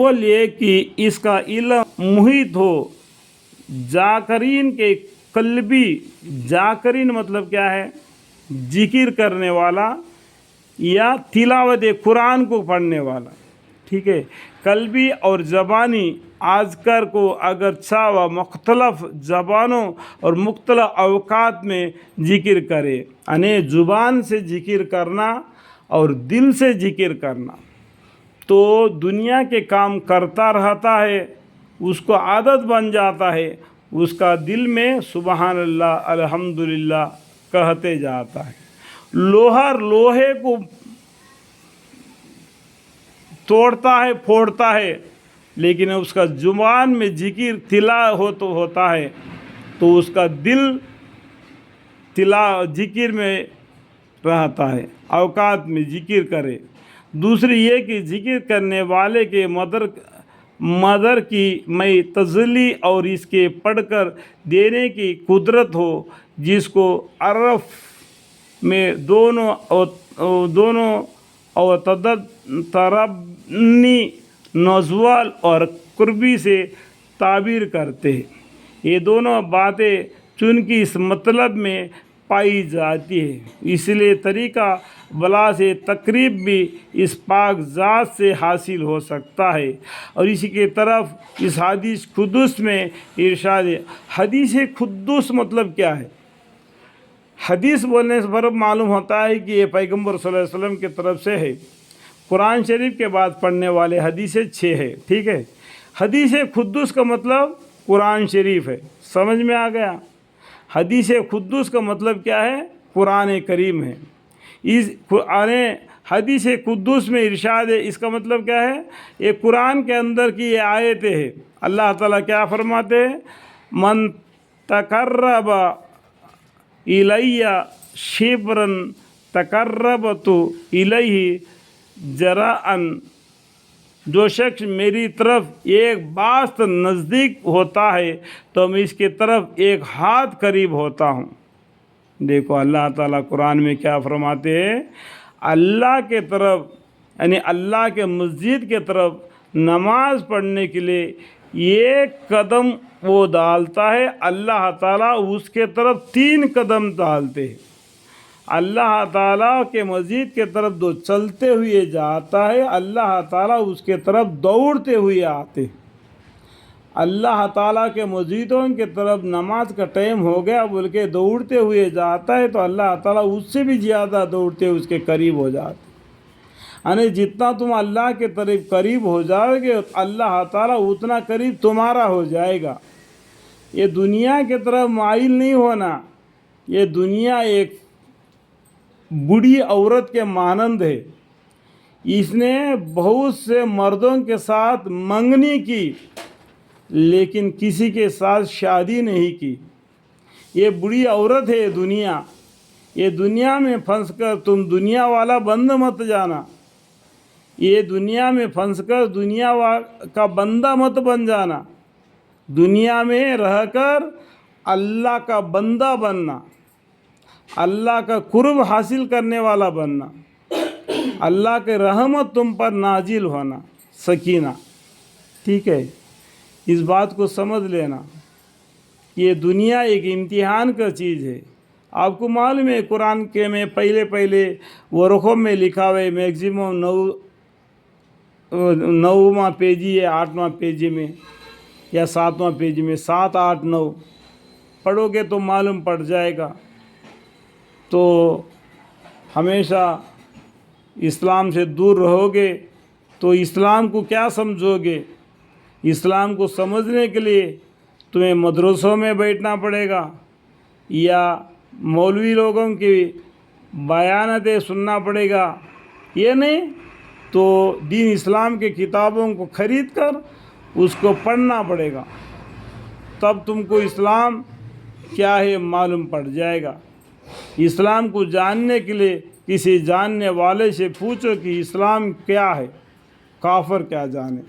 اول یہ کہ اس کا علم محیط ہو، ذاکرین کے قلبی، ذاکرین مطلب کیا ہے؟ ذکر کرنے والا یا تلاوت قرآن کو پڑھنے والا، ٹھیک ہے، قلبی اور زبانی اذکار کو اگرچہ و مختلف زبانوں اور مختلف اوقات میں ذکر کرے، یعنی زبان سے ذکر کرنا اور دل سے ذکر کرنا، تو دنیا کے کام کرتا رہتا ہے، اس کو عادت بن جاتا ہے، اس کا دل میں سبحان اللہ الحمدللہ کہتے جاتا ہے۔ لوہے کو توڑتا ہے، پھوڑتا ہے، لیکن اس کا زبان میں ذکر ہوتا ہے تو اس کا دل ذکر میں رہتا ہے، اوقات میں ذکر کرے۔ دوسری یہ کہ ذکر کرنے والے کے مدر کی میں تجلی اور اس کے پڑھ کر دینے کی قدرت ہو، جس کو عرف میں دونوں اور تربنی نزول اور قربی سے تعبیر کرتے ہیں۔ یہ دونوں باتیں چونکہ اس مطلب میں پائی جاتی ہے، اس لیے طریقہ بلا سے تقریب بھی اس پاک ذات سے حاصل ہو سکتا ہے۔ اور اسی کی طرف اس حدیث قدس میں ارشاد ہے۔ حدیث قدس مطلب کیا ہے؟ حدیث بولنے سے پر معلوم ہوتا ہے کہ یہ پیغمبر صلی اللہ علیہ وسلم کی طرف سے ہے۔ قرآن شریف کے بعد پڑھنے والے حدیثیں 6 ہے، ٹھیک ہے۔ حدیث قدس کا مطلب قرآن شریف ہے، سمجھ میں آ گیا؟ حدیث قدس کا مطلب کیا ہے؟ قرآن کریم ہے۔ حدیث قدس میں ارشاد ہے، اس کا مطلب کیا ہے؟ یہ قرآن کے اندر کی یہ آیتیں ہیں۔ اللہ تعالیٰ کیا فرماتے ہیں؟ من تقرب الیہ شبرا تقربت الیہ ذراعا، جو شخص میری طرف ایک باسط نزدیک ہوتا ہے تو میں اس کی طرف ایک ہاتھ قریب ہوتا ہوں۔ دیکھو اللہ تعالیٰ قرآن میں کیا فرماتے ہیں؟ اللہ کے طرف، یعنی اللہ کے مسجد کے طرف نماز پڑھنے کے لیے ایک قدم وہ ڈالتا ہے، اللہ تعالیٰ اس کے طرف 3 قدم ڈالتے ہیں۔ اللہ تعالیٰ کے مسجد کے طرف جو چلتے ہوئے جاتا ہے، اللہ تعالیٰ اس کے طرف دوڑتے ہوئے آتے ہیں۔ اللہ تعالیٰ کے مسجدوں کی طرف نماز کا ٹائم ہو گیا بول کے دوڑتے ہوئے جاتا ہے تو اللہ تعالیٰ اس سے بھی زیادہ دوڑتے اس کے قریب ہو جاتے ہیں۔ یعنی جتنا تم اللہ کے طرف قریب ہو جاؤ گے اللہ تعالیٰ اتنا قریب تمہارا ہو جائے گا۔ یہ دنیا کی طرف مائل نہیں ہونا، یہ دنیا ایک بوڑھی عورت کے مانند ہے، اس نے بہت سے مردوں کے ساتھ منگنی کی لیکن کسی کے ساتھ شادی نہیں کی۔ یہ بڑی عورت ہے دنیا، یہ دنیا میں پھنس کر تم دنیا والا بند مت جانا، یہ دنیا میں پھنس کر دنیا کا بندہ مت بن جانا، دنیا میں رہ کر اللہ کا بندہ بننا، اللہ کا قرب حاصل کرنے والا بننا، اللہ کے رحمت تم پر نازل ہونا، سکینہ، ٹھیک ہے۔ اس بات کو سمجھ لینا، یہ دنیا ایک امتحان کا چیز ہے۔ آپ کو معلوم ہے قرآن کے میں پہلے ورقوں میں لکھا ہوئے میکسیمم 9واں پیجی ہے، 8واں پیجی میں یا 7واں پیجی میں، 7، 8، 9 پڑھو گے تو معلوم پڑ جائے گا۔ تو ہمیشہ اسلام سے دور رہو گے تو اسلام کو کیا سمجھو گے؟ اسلام کو سمجھنے کے لیے تمہیں مدرسوں میں بیٹھنا پڑے گا یا مولوی لوگوں کی بیاناتیں سننا پڑے گا، یہ نہیں تو دین اسلام کے کتابوں کو خرید کر اس کو پڑھنا پڑے گا، تب تم کو اسلام کیا ہے معلوم پڑ جائے گا۔ اسلام کو جاننے کے لیے کسی جاننے والے سے پوچھو کہ اسلام کیا ہے، کافر کیا جانے۔